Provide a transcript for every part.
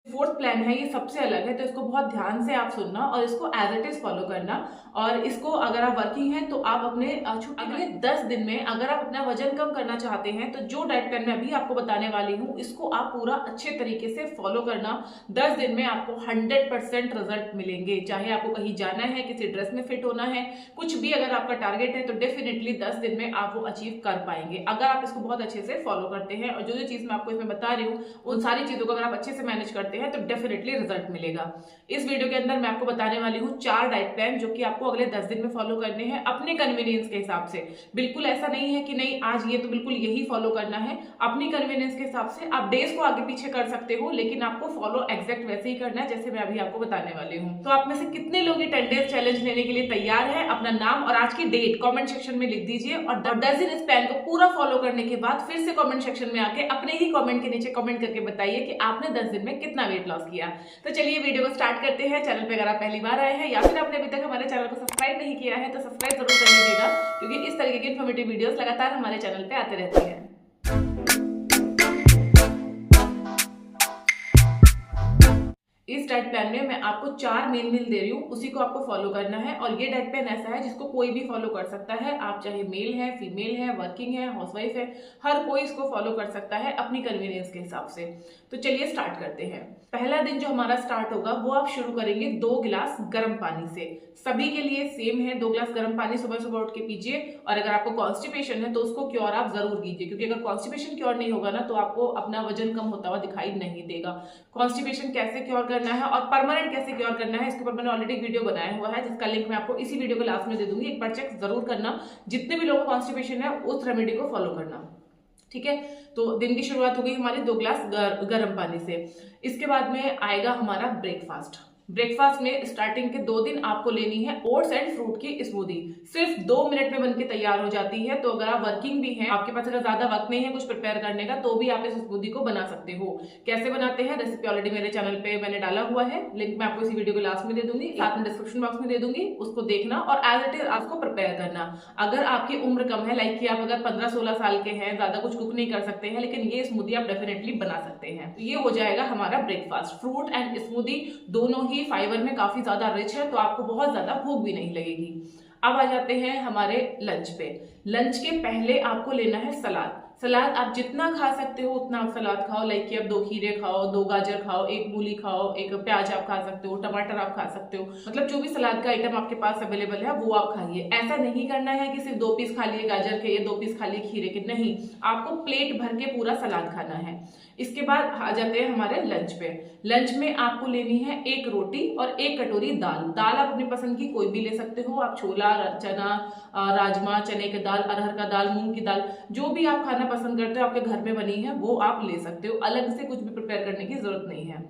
Fourth plan है ये सबसे अलग है, तो इसको बहुत ध्यान से आप सुनना और इसको एज इट इज फॉलो करना। और इसको अगर आप वर्किंग हैं तो आप अपने अगले 10 दिन में अगर आप अपना वजन कम करना चाहते हैं तो जो डाइट प्लान मैं अभी आपको बताने वाली हूँ इसको आप पूरा अच्छे तरीके से फॉलो करना। 10 दिन में आपको 100% रिजल्ट मिलेंगे। चाहे आपको कहीं जाना है, किसी ड्रेस में फिट होना है, कुछ भी अगर आपका टारगेट है तो डेफिनेटली 10 दिन में आप वो अचीव कर पाएंगे अगर आप इसको बहुत अच्छे से फॉलो करते हैं। और जो चीज मैं आपको इसमें बता रही हूँ उन सारी चीजों को अगर आप अच्छे से मैनेज करते हैं तो डेफिनेटली रिजल्ट मिलेगा। इस वीडियो के अंदर मैं आपको बताने वाली हूँ 4 डाइट प्लान जो कि आपको अगले 10 दिन में फॉलो करने हैं अपने कन्वीनियंस के हिसाब से। बिल्कुल ऐसा नहीं है कि नहीं आज ये तो बिल्कुल यही फॉलो करना है, अपनी कन्वीनियंस के हिसाब से आप डेज को आगे पीछे कर सकते हो लेकिन आपको फॉलो एग्जैक्ट वैसे ही करना है जैसे मैं अभी आपको बताने वाली हूँ। तो आप में से कितने लोग ये 10 डेज चैलेंज लेने के लिए तैयार है? अपना नाम और आज की डेट कॉमेंट सेक्शन में लिख दीजिए और 10 दिन इस प्लान को पूरा फॉलो करने के बाद फिर से कॉमेंट सेक्शन में आके अपने ही कॉमेंट के नीचे कॉमेंट करके बताइए कि आपने 10 दिन में कितना वेट लॉस किया। तो चलिए वीडियो को स्टार्ट करते हैं। चैनल पे अगर आप पहली बार आए हैं या फिर आपने अभी तक हमारे चैनल को सब्सक्राइब नहीं किया है तो सब्सक्राइब जरूर कर लीजिएगा क्योंकि इस तरीके की इन्फॉर्मेटिव वीडियोस लगातार हमारे चैनल पे आते रहती हैं। इस डाइट प्लान में मैं आपको 4 मेन मील दे रही हूँ, उसी को आपको फॉलो करना है। और ये डाइट प्लान ऐसा है जिसको कोई भी फॉलो कर सकता है। आप चाहे मेल है, फीमेल है, वर्किंग है, हाउसवाइफ है, हर कोई इसको फॉलो कर सकता है अपनी कन्वीनियंस के हिसाब से। तो चलिए स्टार्ट करते हैं। पहला दिन जो हमारा स्टार्ट होगा वो आप शुरू करेंगे 2 गिलास गर्म पानी से। सभी के लिए सेम है, 2 गिलास गर्म पानी सुबह सुबह उठ के पीजिए। और अगर आपको कॉन्स्टिपेशन है तो उसको क्योर आप जरूर कीजिए क्योंकि अगर कॉन्स्टिपेशन क्योर नहीं होगा ना तो आपको अपना वजन कम होता हुआ दिखाई नहीं देगा। कॉन्स्टिपेशन कैसे क्योर करना है और परमानेंट कैसे क्योर करना है इसके ऊपर मैंने ऑलरेडी वीडियो बनाया हुआ है जिसका लिंक मैं आपको इसी वीडियो के लास्ट में दे दूंगी। एक बार चेक जरूर करना। जितने भी लोगों को कॉन्स्टिपेशन है उस रेमेडी को फॉलो करना, ठीक है। तो दिन की शुरुआत हो गई हमारी 2 गिलास गर्म पानी से। इसके बाद में आएगा हमारा ब्रेकफास्ट। ब्रेकफास्ट में स्टार्टिंग के 2 दिन आपको लेनी है ओट्स एंड फ्रूट की स्मूदी। सिर्फ 2 मिनट में बनके तैयार हो जाती है। तो अगर आप वर्किंग भी हैं, आपके पास अगर ज्यादा वक्त नहीं है कुछ प्रिपेयर करने का तो भी आप इस स्मूदी को बना सकते हो। कैसे बनाते हैं रेसिपी ऑलरेडी मेरे चैनल पे मैंने डाला हुआ है, लिंक मैं आपको इसी वीडियो के लास्ट में दे दूंगी, साथ में डिस्क्रिप्शन बॉक्स में दे दूंगी, उसको देखना और एज इट इज आपको प्रिपेयर करना। अगर आपकी उम्र कम है, लाइक कि आप अगर 15-16 साल के हैं, ज्यादा कुछ कुक नहीं कर सकते हैं, लेकिन ये स्मूदी आप डेफिनेटली बना सकते हैं। ये हो जाएगा हमारा ब्रेकफास्ट। फ्रूट एंड स्मूदी दोनों ही फाइबर में काफी ज्यादा रिच है तो आपको बहुत ज्यादा भूख भी नहीं लगेगी। अब आ जाते हैं हमारे लंच पे। लंच के पहले आपको लेना है सलाद। सलाद आप जितना खा सकते हो उतना आप सलाद खाओ, लाइक कि आप 2 खीरे खाओ, 2 गाजर खाओ, 1 मूली खाओ, 1 प्याज आप खा सकते हो, टमाटर आप खा सकते हो। मतलब जो भी सलाद का आइटम आपके पास अवेलेबल है वो आप खाइए। ऐसा नहीं करना है कि सिर्फ 2 पीस खा लिए गाजर के या 2 पीस खा लिए खीरे के, नहीं, आपको प्लेट भर के पूरा सलाद खाना है। इसके बाद आ जाते हैं हमारे लंच पे। लंच में आपको लेनी है 1 रोटी और 1 कटोरी दाल। दाल आप अपनी पसंद की कोई भी ले सकते हो, आप छोला, चना, राजमा, चने की दाल, अरहर का दाल, मूंग की दाल, जो भी आप खाना पसंद करते हो आपके घर में बनी है वो आप ले सकते हो। अलग से कुछ भी प्रिपेयर करने की जरूरत नहीं है,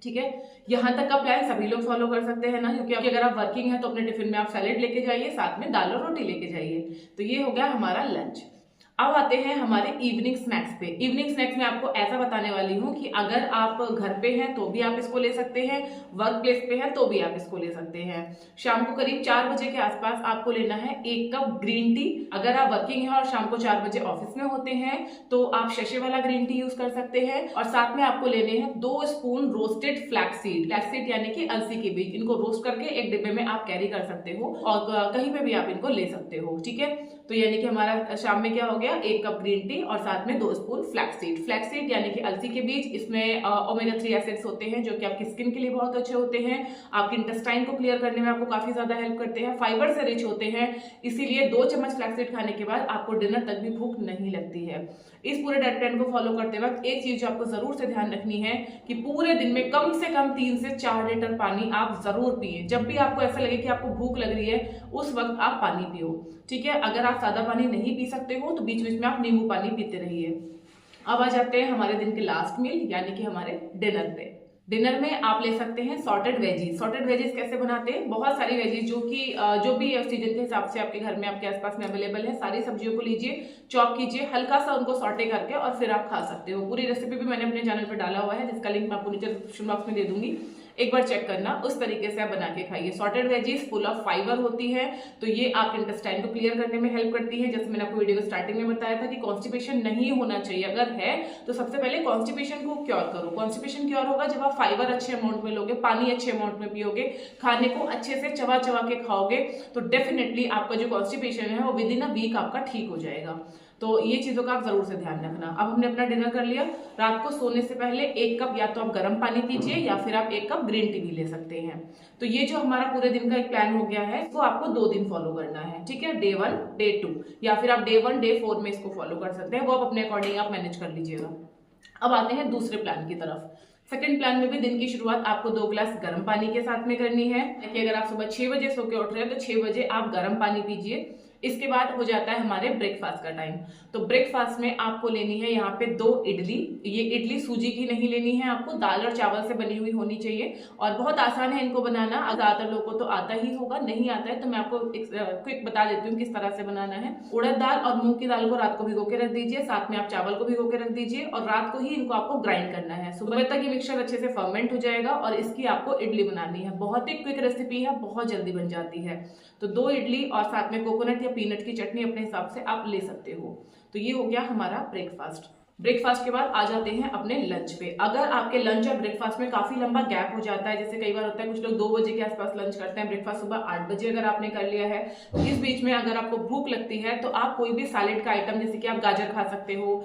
ठीक है। यहाँ तक का प्लान सभी लोग फॉलो कर सकते हैं ना, क्योंकि अगर आप वर्किंग है तो अपने टिफिन में आप सैलेड लेके जाइए, साथ में दाल और रोटी लेके जाइए। तो ये हो गया हमारा लंच। अब आते हैं हमारे इवनिंग स्नैक्स पे। इवनिंग स्नैक्स में आपको ऐसा बताने वाली हूँ कि अगर आप घर पे हैं तो भी आप इसको ले सकते हैं, वर्क प्लेस पे हैं तो भी आप इसको ले सकते हैं। शाम को करीब 4 बजे के आसपास आपको लेना है 1 कप ग्रीन टी। अगर आप वर्किंग हैं और शाम को 4 बजे ऑफिस में होते हैं तो आप शशे वाला ग्रीन टी यूज कर सकते हैं। और साथ में आपको लेने हैं 2 स्पून रोस्टेड फ्लैक्सीड। फ्लैक्सीड यानी कि अलसी के बीज, इनको रोस्ट करके एक डिब्बे में आप कैरी कर सकते हो और कहीं पे भी आप इनको ले सकते हो, ठीक है। तो यानी कि हमारा शाम में क्या हो गया, 1 कप ग्रीन टी और साथ में 2 स्पून फ्लैक्सीड। फ्लैक्सीड यानी कि अलसी के बीज, इसमें ओमेगा 3 एसिड्स होते हैं जो कि आपकी स्किन के लिए बहुत अच्छे होते हैं, आपके इंटेस्टाइन को क्लियर करने में आपको काफी ज्यादा हेल्प करते हैं, फाइबर से रिच होते हैं। इसीलिए 2 चम्मच फ्लैक्सीड खाने के बाद आपको डिनर तक भी भूख नहीं लगती है। इस पूरे डाइट प्लान को फॉलो करते वक्त एक चीज आपको जरूर से ध्यान रखनी है कि पूरे दिन में कम से कम 3 से 4 लीटर पानी आप जरूर पिए। जब भी आपको ऐसा लगे कि आपको भूख लग रही है उस वक्त आप पानी पियो, ठीक है। अगर आप सादा पानी नहीं पी सकते हो तो बीच बीच में आप नींबू पानी पीते रहिए। अब आ जाते हैं हमारे दिन के लास्ट मील यानी कि हमारे डिनर पे। डिनर में आप ले सकते हैं सॉर्टेड वेजीज। सॉर्टेड वेजीज कैसे बनाते हैं, बहुत सारी वेजीज जो भी सीजन के हिसाब से आपके घर में आपके आसपास में अवेलेबल है, सारी सब्जियों को लीजिए, चॉप कीजिए, हल्का सा उनको सॉटे करके और फिर आप खा सकते हो। पूरी रेसिपी भी मैंने अपने चैनल पर डाला हुआ है जिसका लिंक मैं आपको नीचे डिस्क्रिप्शन बॉक्स में दे दूंगी। एक बार चेक करना, उस तरीके से आप बना के खाइए। Sorted veggies full of fibre होती है, तो ये आपके इंटेस्टाइन को क्लियर करने में हेल्प करती है। जैसे मैंने आपको वीडियो के स्टार्टिंग में बताया था कि कॉन्स्टिपेशन नहीं होना चाहिए, अगर है तो सबसे पहले कॉन्स्टिपेशन को क्योर करो। कॉन्स्टिपेशन क्योर होगा जब आप फाइबर अच्छे अमाउंट में लोगे, पानी अच्छे अमाउंट में पियोगे, खाने को अच्छे से चबा चबा के खाओगे, तो डेफिनेटली आपका जो कॉन्स्टिपेशन है वो विद इन अ वीक आपका ठीक हो जाएगा। तो ये चीजों का आप जरूर से ध्यान रखना। अब हमने अपना डिनर कर लिया। रात को सोने से पहले 1 कप या तो आप गर्म पानी पीजिए या फिर आप 1 कप ग्रीन टी भी ले सकते हैं। तो ये जो हमारा पूरे दिन का एक प्लान हो गया है, इसको आपको 2 दिन फॉलो करना है, ठीक है, डे 1 डे 2, या फिर आप डे 1 डे 4 में इसको फॉलो कर सकते हैं, वो आप अपने अकॉर्डिंग आप मैनेज कर लीजिएगा। अब आते हैं दूसरे प्लान की तरफ। सेकंड प्लान में भी दिन की शुरुआत आपको 2 ग्लास गर्म पानी के साथ में करनी है। कि अगर आप सुबह 6 बजे सो के उठ रहे हैं तो 6 बजे आप गर्म पानी पीजिए। इसके बाद हो जाता है हमारे ब्रेकफास्ट का टाइम। तो ब्रेकफास्ट में आपको लेनी है यहाँ पे 2 इडली। ये इडली सूजी की नहीं लेनी है, आपको दाल और चावल से बनी हुई होनी चाहिए, और बहुत आसान है इनको बनाना। ज्यादातर लोगों को तो आता ही होगा, नहीं आता है तो मैं आपको क्विक बता देती हूँ किस तरह से बनाना है। उड़द दाल और मूंग की दाल को रात को भिगो के रख दीजिए, साथ में आप चावल को भिगो के रख दीजिए, और रात को ही इनको आपको ग्राइंड करना है। सुबह तक ये मिक्सचर अच्छे से फर्मेंट हो जाएगा और इसकी आपको इडली बनानी है। बहुत ही क्विक रेसिपी है, बहुत जल्दी बन जाती है। तो 2 इडली और साथ में कोकोनट या पीनट की चटनी अपने हिसाब से आप ले सकते हो। तो ये हो गया हमारा ब्रेकफास्ट। ब्रेकफास्ट के बाद आ जाते हैं अपने लंच पे। अगर आपके लंच और ब्रेकफास्ट में काफी लंबा गैप हो जाता है, जैसे कई बार होता है कुछ लोग 2 बजे के आसपास लंच करते हैं, ब्रेकफास्ट सुबह 8 बजे अगर आपने कर लिया है, तो इस बीच में अगर आपको भूख लगती है तो आप कोई भी सैलेड का आइटम, जैसे कि आप गाजर खा सकते हो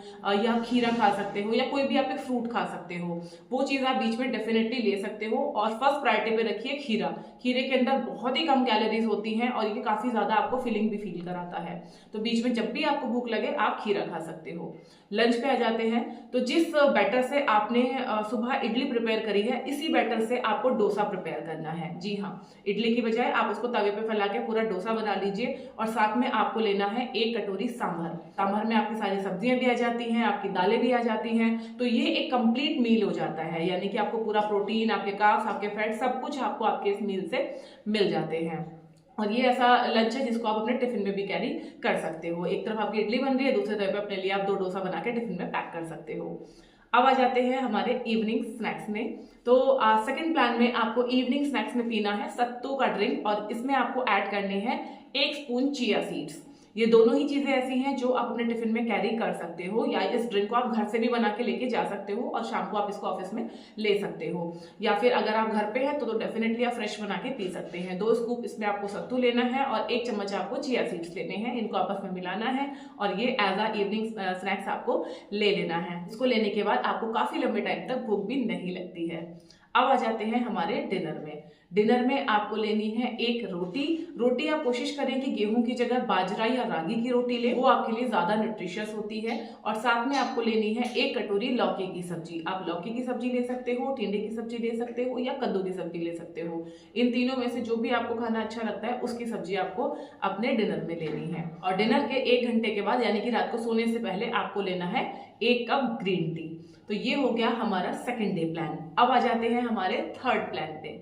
या खीरा खा सकते हो, या कोई भी आप एक फ्रूट खा सकते हो, वो चीज आप बीच में डेफिनेटली ले सकते हो। और फर्स्ट प्रायोरिटी पे रखिए खीरा। खीरे के अंदर बहुत ही कम कैलोरीज होती हैं और ये काफी ज्यादा आपको फिलिंग भी फील कराता है। तो बीच में जब भी आपको भूख लगे आप खीरा खा सकते हो। लंच पे आ जाते हैं। तो जिस बैटर से आपने सुबह इडली प्रिपेयर करी है, इसी बैटर से आपको डोसा प्रिपेयर करना है। जी हाँ, इडली की बजाय आप उसको तवे पे फैला के पूरा डोसा बना लीजिए, और साथ में आपको लेना है 1 कटोरी सांभर। सांभर में आपकी सारी सब्जियां भी आ जाती हैं, आपकी दालें भी आ जाती हैं, तो ये एक कंप्लीट मील हो जाता है। यानी कि आपको पूरा प्रोटीन, आपके कार्ब्स, आपके फैट, सब कुछ आपको आपके इस मील से मिल जाते हैं। और ये ऐसा लंच है जिसको आप अपने टिफिन में भी कैरी कर सकते हो। एक तरफ आपकी इडली बन रही है, दूसरे तरफ पे अपने लिए आप 2 डोसा बना के टिफिन में पैक कर सकते हो। अब आ जाते हैं हमारे इवनिंग स्नैक्स में। तो सेकंड प्लान में आपको इवनिंग स्नैक्स में पीना है सत्तू का ड्रिंक, और इसमें आपको ऐड करने हैं 1 स्पून चिया सीड्स। ये दोनों ही चीजें ऐसी हैं जो आप अपने टिफिन में कैरी कर सकते हो, या इस ड्रिंक को आप घर से भी बना के लेके जा सकते हो और शाम को आप इसको ऑफिस में ले सकते हो, या फिर अगर आप घर पे हैं तो डेफिनेटली आप फ्रेश बना के पी सकते हैं। 2 स्कूप इसमें आपको सत्तू लेना है और 1 चम्मच आपको चिया सीड्स लेने हैं। इनको आपस में मिलाना है और ये एज अ इवनिंग स्नैक्स आपको ले लेना है। इसको लेने के बाद आपको काफी लंबे टाइम तक भूख भी नहीं लगती है। अब आ जाते हैं हमारे डिनर में। डिनर में आपको लेनी है 1 रोटी। रोटी आप कोशिश करें कि गेहूं की जगह बाजरा या रागी की रोटी ले, वो आपके लिए ज्यादा न्यूट्रिशियस होती है। और साथ में आपको लेनी है 1 कटोरी लौकी की सब्जी। आप लौकी की सब्जी ले सकते हो, टिंडे की सब्जी ले सकते हो, या कद्दू की सब्जी ले सकते हो। इन तीनों में से जो भी आपको खाना अच्छा लगता है उसकी सब्जी आपको अपने डिनर में लेनी है। और डिनर के 1 घंटे के बाद, यानी कि रात को सोने से पहले, आपको लेना है 1 कप ग्रीन टी। तो ये हो गया हमारा सेकंड डे प्लान। अब आ जाते हैं हमारे थर्ड प्लान पे।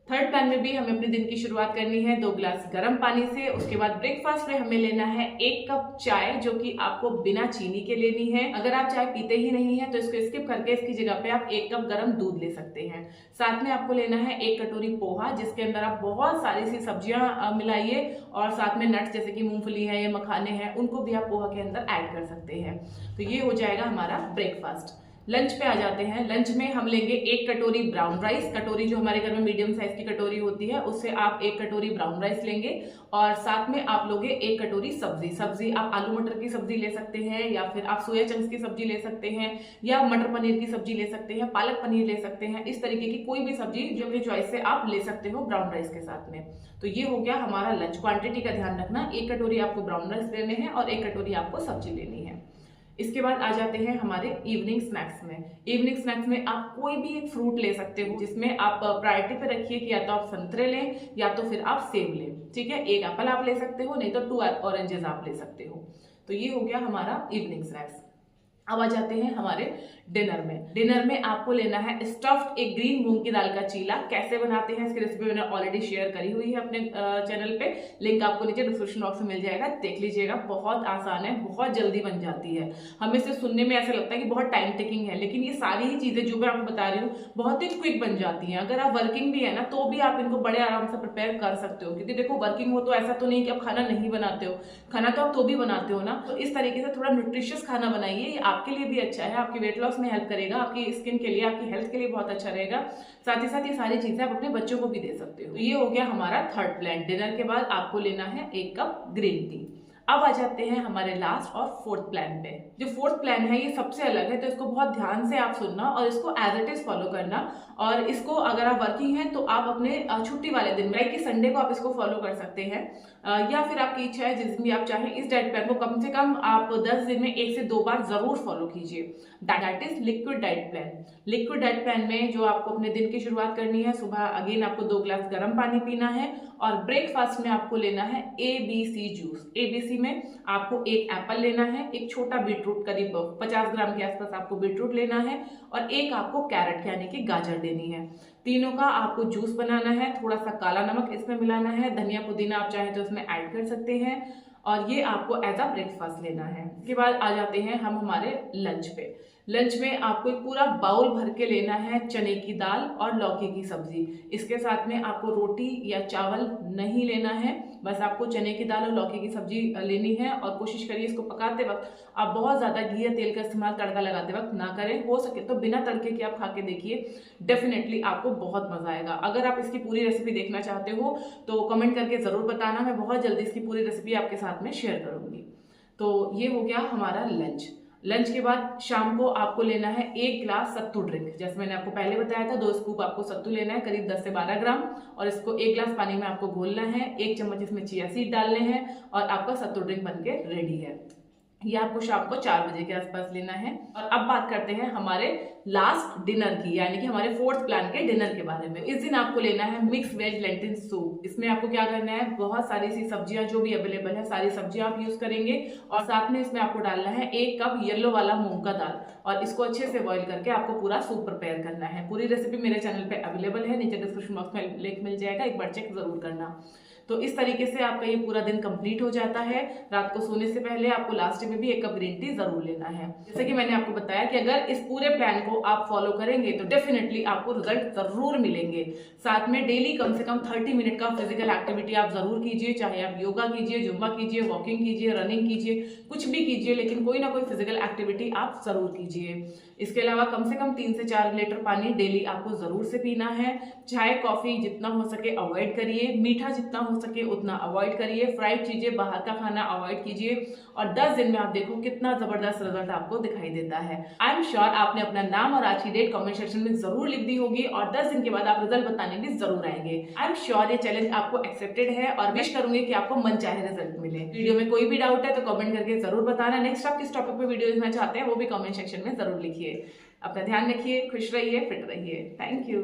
थर्ड प्लान में भी हमें अपने दिन की शुरुआत करनी है 2 गिलास गर्म पानी से। उसके बाद ब्रेकफास्ट में हमें लेना है 1 कप चाय, जो कि आपको बिना चीनी के लेनी है। अगर आप चाय पीते ही नहीं है तो इसको स्किप करके इसकी जगह पे आप 1 कप गर्म दूध ले सकते हैं। साथ में आपको लेना है 1 कटोरी पोहा, जिसके अंदर आप बहुत सारी सी सब्जियां मिलाइए, और साथ में नट्स जैसे कि मूंगफली है या मखाने हैं, उनको भी आप पोहा के अंदर ऐड कर सकते हैं। तो ये हो जाएगा हमारा ब्रेकफास्ट। लंच पे आ जाते हैं। लंच में हम लेंगे 1 कटोरी ब्राउन राइस। कटोरी जो हमारे घर में मीडियम साइज की कटोरी होती है, उससे आप 1 कटोरी ब्राउन राइस लेंगे, और साथ में आप लोगे 1 कटोरी सब्जी। सब्जी आप आलू मटर की सब्जी ले सकते हैं, या फिर आप सोया चंक्स की सब्जी ले सकते हैं, या मटर पनीर की सब्जी ले सकते हैं, पालक पनीर ले सकते हैं। इस तरीके की कोई भी सब्जी जो अपनी चॉइस से आप ले सकते हो ब्राउन राइस के साथ में। तो ये हो गया हमारा लंच। क्वांटिटी का ध्यान रखना, 1 कटोरी आपको ब्राउन राइस लेने हैं और 1 कटोरी आपको सब्जी लेनी है। इसके बाद आ जाते हैं हमारे इवनिंग स्नैक्स में। इवनिंग स्नैक्स में आप कोई भी एक फ्रूट ले सकते हो, जिसमें आप प्रायोरिटी पे रखिए कि या तो आप संतरे लें या तो फिर आप सेब लें। ठीक है, 1 एप्पल आप ले सकते हो, नहीं तो 2 ऑरेंजेस आप ले सकते हो। तो ये हो गया हमारा इवनिंग स्नैक्स। अब आ जाते हैं हमारे डिनर में। डिनर में आपको लेना है स्टफ्ड एक ग्रीन मूंग की दाल का चीला। कैसे बनाते हैं इसकी रेसिपी मैंने ऑलरेडी शेयर करी हुई है अपने चैनल पे, लिंक आपको नीचे डिस्क्रिप्शन बॉक्स में मिल जाएगा, देख लीजिएगा। बहुत आसान है, बहुत जल्दी बन जाती है। हमें से सुनने में ऐसा लगता है कि बहुत टाइम टेकिंग है, लेकिन ये सारी ही चीजें जो मैं आपको बता रही हूँ बहुत ही क्विक बन जाती हैं। अगर आप वर्किंग भी है ना तो भी आप इनको बड़े आराम से प्रिपेयर कर सकते हो, क्योंकि देखो वर्किंग हो तो ऐसा तो नहीं कि आप खाना नहीं बनाते हो, खाना तो आप तो भी बनाते हो ना। तो इस तरीके से थोड़ा न्यूट्रिशियस खाना बनाइए, ये आपके लिए भी अच्छा है, आपके वेट लॉस में हेल्प करेगा, आपकी स्किन के लिए, आपकी हेल्थ के लिए बहुत अच्छा रहेगा। साथ ही साथ ये सारी चीजें आप अपने बच्चों को भी दे सकते हो। ये हो गया हमारा थर्ड प्लान। डिनर के बाद आपको लेना है 1 कप ग्रीन टी। अब आ जाते हैं हमारे लास्ट और फोर्थ प्लान पे। जो फोर्थ प्लान है ये सबसे अलग है, तो इसको बहुत ध्यान से आप सुनना और इसको एज इट इज फॉलो करना। और इसको अगर आप वर्किंग हैं तो आप अपने छुट्टी वाले दिन लाइक कि संडे को आप इसको फॉलो कर सकते हैं, या फिर आपकी इच्छा है जिस दिन भी आप चाहें। इस डाइट प्लान को कम से कम आप 10 दिन में 1 से 2 बार जरूर फॉलो कीजिए। That is liquid diet plan. Liquid diet plan में जो आपको अपने दिन की शुरुआत करनी है, सुबह अगेन आपको 2 ग्लास गर्म पानी पीना है और ब्रेकफास्ट में आपको लेना है ABC जूस। ABC में आपको 1 एप्पल लेना है, एक छोटा बीटरूट करीब 50 ग्राम के आसपास आपको बीटरूट लेना है और एक आपको कैरेट यानी कि गाजर लेनी है। तीनों का आपको जूस बनाना है, थोड़ा सा काला नमक इसमें मिलाना है, धनिया पुदीना आप चाहें तो इसमें ऐड कर सकते हैं और ये आपको एज अ ब्रेकफास्ट लेना है। इसके बाद आ जाते हैं हम हमारे लंच पे। लंच में आपको एक पूरा बाउल भर के लेना है चने की दाल और लौकी की सब्जी। इसके साथ में आपको रोटी या चावल नहीं लेना है, बस आपको चने की दाल और लौकी की सब्जी लेनी है। और कोशिश करिए इसको पकाते वक्त आप बहुत ज्यादा घी या तेल का इस्तेमाल तड़का लगाते वक्त ना करें। हो सके तो बिना तड़के के आप खा के देखिए, डेफिनेटली आपको बहुत मजा आएगा। अगर आप इसकी पूरी रेसिपी देखना चाहते हो तो कमेंट करके जरूर बताना, मैं बहुत जल्दी इसकी पूरी रेसिपी आपके साथ में शेयर करूंगी। तो ये हो गया हमारा लंच। लंच के बाद शाम को आपको लेना है 1 ग्लास सत्तू ड्रिंक। जैसे मैंने आपको पहले बताया था 2 स्कूप आपको सत्तू लेना है, करीब 10 से 12 ग्राम, और इसको 1 ग्लास पानी में आपको घोलना है। 1 चम्मच इसमें चिया सीड डालने हैं और आपका सत्तू ड्रिंक बनके रेडी है। ये आपको शाम को 4 बजे के आसपास लेना है। और अब बात करते हैं हमारे लास्ट डिनर की, यानी कि हमारे फोर्थ प्लान के डिनर के बारे में। इस दिन आपको लेना है मिक्स वेज लेंटिल सूप। इसमें आपको क्या करना है, बहुत सारी सी सब्जियां जो भी अवेलेबल है सारी सब्जियां आप यूज करेंगे और साथ में इसमें आपको डालना है 1 कप येलो वाला मूंग का दाल और इसको अच्छे से बॉईल करके आपको पूरा सूप प्रिपेयर करना है। पूरी रेसिपी मेरे चैनल पे अवेलेबल है, नीचे डिस्क्रिप्शन बॉक्स में लिंक मिल जाएगा, एक बार चेक जरूर करना। तो इस तरीके से आपका ये पूरा दिन कंप्लीट हो जाता है। रात को सोने से पहले आपको लास्ट में भी 1 कप ग्रीन टी जरूर लेना है। जैसे कि मैंने आपको बताया कि अगर इस पूरे प्लान को आप फॉलो करेंगे तो डेफिनेटली आपको रिजल्ट जरूर मिलेंगे। साथ में डेली कम से कम 30 मिनट का फिजिकल एक्टिविटी आप जरूर कीजिए, चाहे आप योगा कीजिए, जुम्बा कीजिए, वॉकिंग कीजिए, रनिंग कीजिए, कुछ भी कीजिए, लेकिन कोई ना कोई फिजिकल एक्टिविटी आप जरूर कीजिए। इसके अलावा कम से कम 3 से 4 लीटर पानी डेली आपको जरूर से पीना है। चाय कॉफी जितना हो सके अवॉइड करिए, मीठा जितना हो सके उतना अवॉइड करिए, फ्राइड चीजें बाहर का खाना अवॉइड कीजिए और 10 दिन में आप देखो कितना जबरदस्त रिजल्ट आपको दिखाई देता है। आई एम श्योर आपने अपना नाम और आज की डेट कमेंट सेक्शन में जरूर लिख दी होगी और 10 दिन के बाद आप रिजल्ट बताने भी जरूर आएंगे। आई एम श्योर ये चैलेंज आपको एक्सेप्टेड है और विश करूंगी कि आपको मन चाहे रिजल्ट मिले। वीडियो में कोई भी डाउट है तो कमेंट करके जरूर बताना। नेक्स्ट आप किस टॉपिक पे वीडियो देखना चाहते हैं वो भी कमेंट सेक्शन में जरूर लिखिए। अपना ध्यान रखिए, खुश रहिए, फिट रहिए। Thank you.